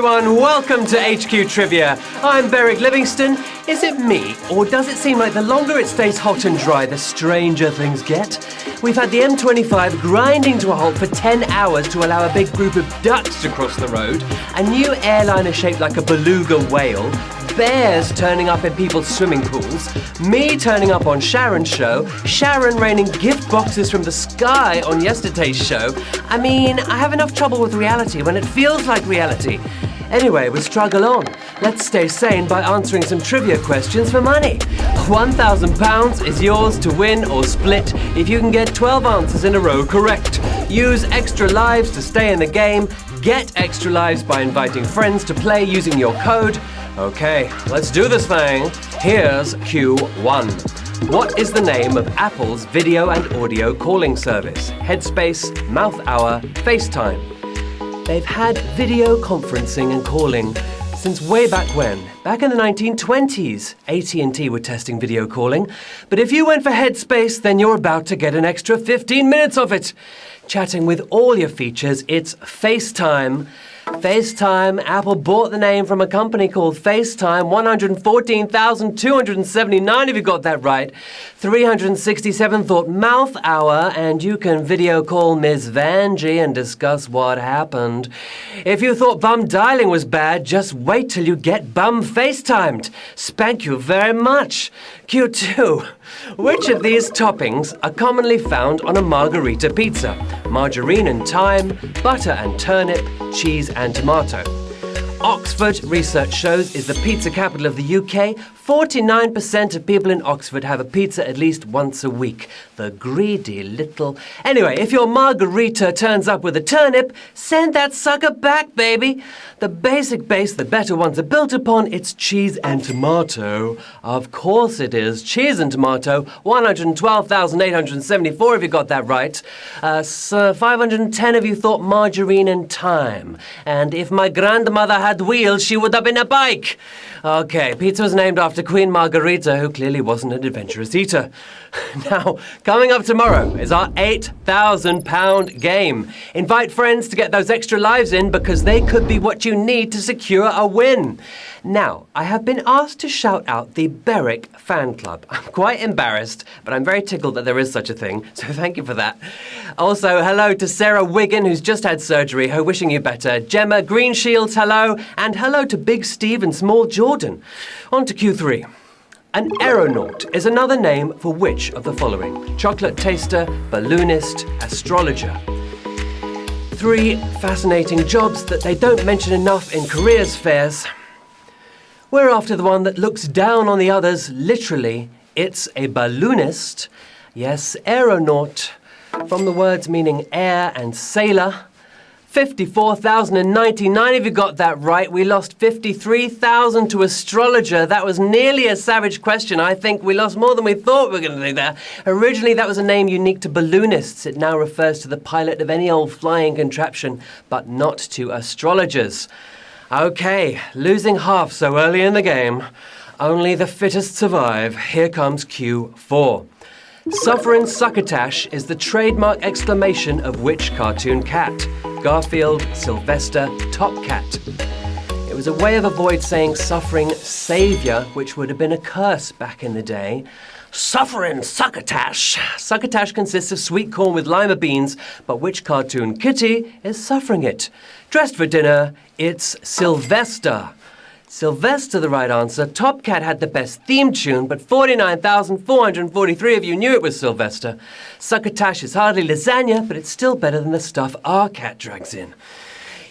everyone, welcome to HQ Trivia. I'm Beric Livingston. Is it me, or does it seem like the longer it stays hot and dry, the stranger things get? We've had the M25 grinding to a halt for 10 hours to allow a big group of ducks to cross the road, a new airliner shaped like a beluga whale, bears turning up in people's swimming pools, me turning up on Sharon's show, Sharon raining gift boxes from the sky on yesterday's show. I mean, I have enough trouble with reality when it feels like reality. Anyway, we struggle on. Let's stay sane by answering some trivia questions for money. £1,000 is yours to win or split if you can get 12 answers in a row correct. Use extra lives to stay in the game. Get extra lives by inviting friends to play using your code. Okay, let's do this thing. Here's Q1. What is the name of Apple's video and audio calling service? Headspace, Mouth Hour, FaceTime. They've had video conferencing and calling since way back when. Back in the 1920s, AT&T were testing video calling. But if you went for Headspace, then you're about to get an extra 15 minutes of it. Chatting with all your features, it's FaceTime. FaceTime, Apple bought the name from a company called FaceTime, 114,279 if you got that right. 367 thought Mouth Hour, and you can video call Ms. Vanjie and discuss what happened. If you thought bum dialing was bad, just wait till you get bum FaceTimed. Spank you very much. Q2. Which of these toppings are commonly found on a margarita pizza? Margarine and thyme, butter and turnip, cheese and tomato. Oxford research shows is the pizza capital of the UK. 49% of people in Oxford have a pizza at least once a week. The greedy little... Anyway, if your margarita turns up with a turnip, send that sucker back, baby. The basic base the better ones are built upon, it's cheese and tomato. Of course it is. Cheese and tomato, 112,874 if you got that right. 510 of you thought margarine and thyme. And if my grandmother had wheels, she would have been a bike. Okay, pizza was named after Queen Margherita, who clearly wasn't an adventurous eater. Now, coming up tomorrow is our £8,000 game. Invite friends to get those extra lives in because they could be what you need to secure a win. Now, I have been asked to shout out the Beric fan club. I'm quite embarrassed, but I'm very tickled that there is such a thing, so thank you for that. Also, hello to Sarah Wiggin, who's just had surgery. Her wishing you better. Gemma Greenshields, hello. And hello to Big Steve and Small Jordan. On to Q3. An aeronaut is another name for which of the following? Chocolate taster, balloonist, astrologer. 3 fascinating jobs that they don't mention enough in careers fairs. We're after the one that looks down on the others, literally. It's a balloonist. Yes, aeronaut, from the words meaning air and sailor. 54,099 if you got that right. We lost 53,000 to astrologer. That was nearly a savage question. I think we lost more than we thought we were going to do there. Originally, that was a name unique to balloonists. It now refers to the pilot of any old flying contraption, but not to astrologers. Okay, losing half so early in the game. Only the fittest survive. Here comes Q4. Suffering Succotash is the trademark exclamation of which cartoon cat? Garfield, Sylvester, Top Cat. It was a way of avoid saying suffering saviour, which would have been a curse back in the day. Suffering Succotash. Succotash consists of sweet corn with lima beans, but which cartoon kitty is suffering it? Dressed for dinner, it's Sylvester. Sylvester, the right answer. Top Cat had the best theme tune, but 49,443 of you knew it was Sylvester. Succotash is hardly lasagna, but it's still better than the stuff our cat drags in.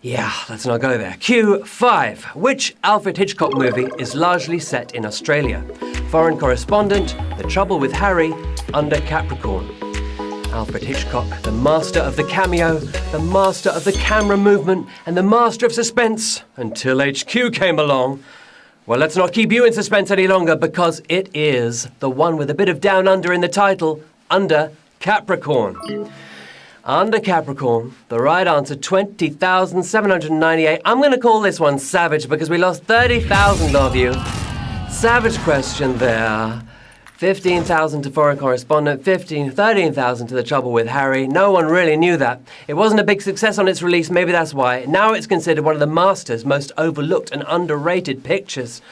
Yeah, let's not go there. Q5. Which Alfred Hitchcock movie is largely set in Australia? Foreign Correspondent, The Trouble with Harry, Under Capricorn. Alfred Hitchcock, the master of the cameo, the master of the camera movement, and the master of suspense, until HQ came along. Well, let's not keep you in suspense any longer, because it is the one with a bit of down under in the title, Under Capricorn. Under Capricorn, the right answer, 20,798. I'm going to call this one savage because we lost 30,000 of you. Savage question there. 15,000 to foreign correspondent, 13,000 to The Trouble with Harry. No one really knew that. It wasn't a big success on its release, maybe that's why. Now it's considered one of the Masters' most overlooked and underrated pictures.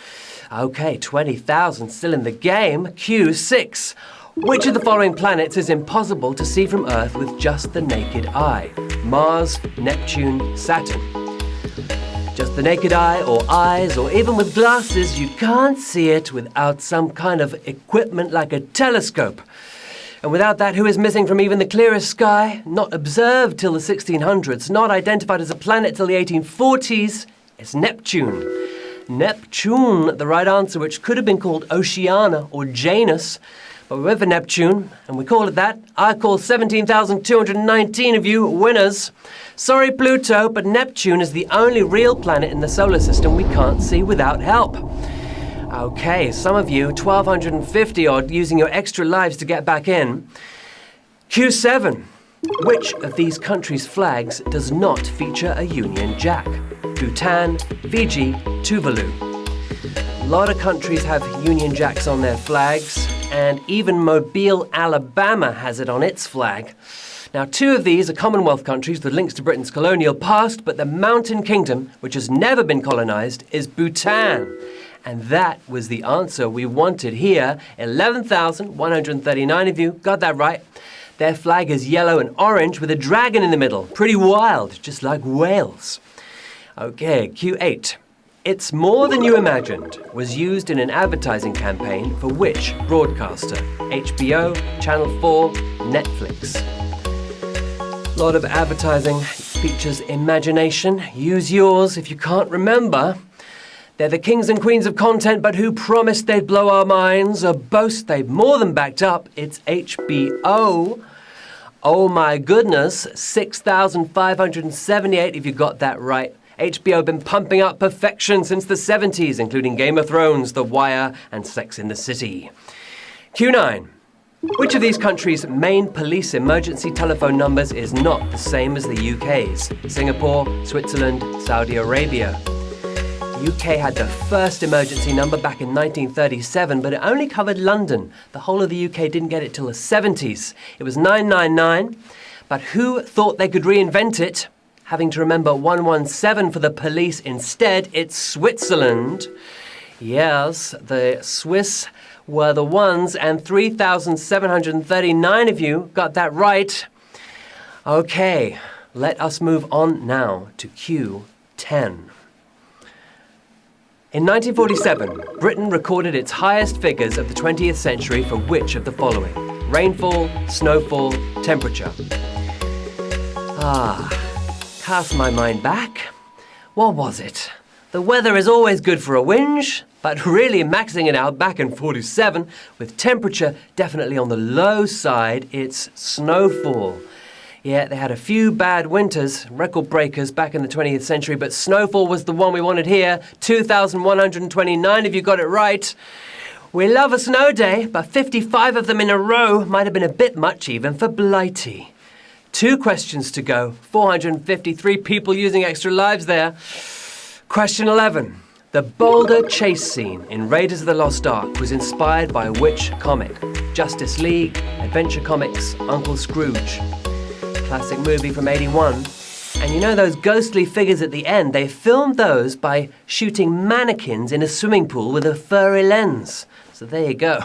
Okay, 20,000 still in the game. Q6. Which of the following planets is impossible to see from Earth with just the naked eye? Mars, Neptune, Saturn. Just the naked eye, or eyes, or even with glasses, you can't see it without some kind of equipment like a telescope. And without that, who is missing from even the clearest sky? Not observed till the 1600s, not identified as a planet till the 1840s, it's Neptune. Neptune, the right answer, which could have been called Oceania or Janus, but we went for Neptune, and we call it that. I call 17,219 of you winners. Sorry, Pluto, but Neptune is the only real planet in the solar system we can't see without help. Okay, some of you, 1,250 odd, using your extra lives to get back in. Q7. Which of these countries' flags does not feature a Union Jack? Bhutan, Fiji, Tuvalu. A lot of countries have Union Jacks on their flags, and even Mobile, Alabama has it on its flag. Now, two of these are Commonwealth countries with links to Britain's colonial past, but the Mountain Kingdom, which has never been colonized, is Bhutan. And that was the answer we wanted here. 11,139 of you got that right. Their flag is yellow and orange with a dragon in the middle. Pretty wild, just like Wales. Okay, Q8. It's More Than You Imagined was used in an advertising campaign for which broadcaster? HBO, Channel 4, Netflix. A lot of advertising features imagination. Use yours if you can't remember. They're the kings and queens of content, but who promised they'd blow our minds? A boast they've more than backed up. It's HBO. Oh my goodness, 6,578 if you got that right. HBO been pumping up perfection since the 70s, including Game of Thrones, The Wire, and Sex in the City. Q9. Which of these countries' main police emergency telephone numbers is not the same as the UK's? Singapore, Switzerland, Saudi Arabia. The UK had the first emergency number back in 1937, but it only covered London. The whole of the UK didn't get it till the 70s. It was 999, but who thought they could reinvent it? Having to remember 117 for the police instead, it's Switzerland. Yes, the Swiss were the ones, and 3,739 of you got that right. Okay, let us move on now to Q10. In 1947, Britain recorded its highest figures of the 20th century for which of the following? Rainfall, snowfall, temperature. Cast my mind back. What was it? The weather is always good for a whinge, but really maxing it out back in 47, with temperature definitely on the low side, it's snowfall. Yeah, they had a few bad winters, record breakers back in the 20th century, but snowfall was the one we wanted here. 2,129 if you got it right. We love a snow day, but 55 of them in a row might have been a bit much even for Blighty. 2 questions to go. 453 people using extra lives there. Question 11. The Boulder chase scene in Raiders of the Lost Ark was inspired by which comic? Justice League, Adventure Comics, Uncle Scrooge. Classic movie from '81. And you know those ghostly figures at the end? They filmed those by shooting mannequins in a swimming pool with a furry lens. So there you go.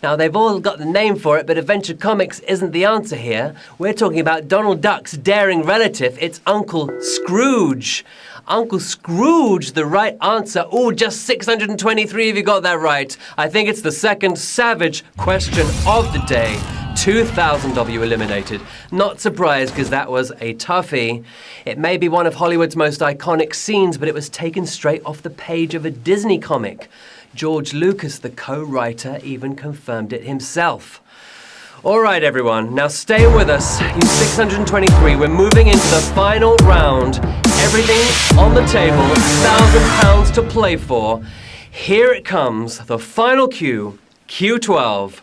Now, they've all got the name for it, but Adventure Comics isn't the answer here. We're talking about Donald Duck's daring relative. It's Uncle Scrooge. Uncle Scrooge, the right answer. Oh, just 623 if you got that right. I think it's the second savage question of the day. 2,000 of you eliminated. Not surprised, because that was a toughie. It may be one of Hollywood's most iconic scenes, but it was taken straight off the page of a Disney comic. George Lucas, the co-writer, even confirmed it himself. All right, everyone, now stay with us. You 623, we're moving into the final round. Everything on the table, £1,000 to play for. Here it comes, the final cue, Q12.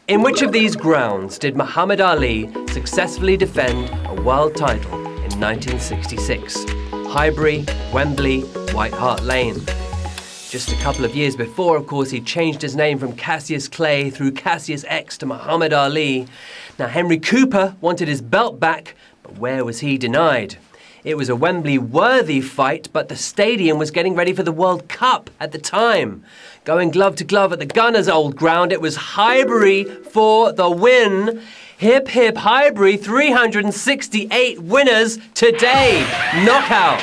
In which of these grounds did Muhammad Ali successfully defend a world title in 1966? Highbury, Wembley, White Hart Lane. Just a couple of years before, of course, he changed his name from Cassius Clay through Cassius X to Muhammad Ali. Now, Henry Cooper wanted his belt back, but where was he denied? It was a Wembley-worthy fight, but the stadium was getting ready for the World Cup at the time. Going glove to glove at the Gunners' old ground, it was Highbury for the win. Hip, hip, Highbury, 368 winners today. Knockout.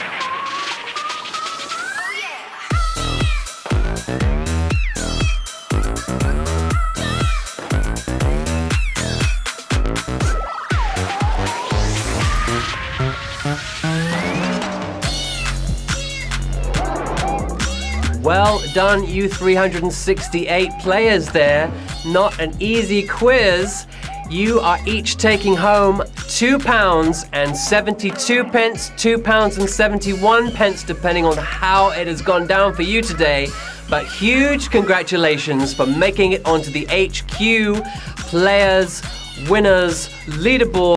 Well done, you 368 players there. Not an easy quiz. You are each taking home £2.72, £2.71, depending on how it has gone down for you today. But huge congratulations for making it onto the HQ Players Winners Leaderboard.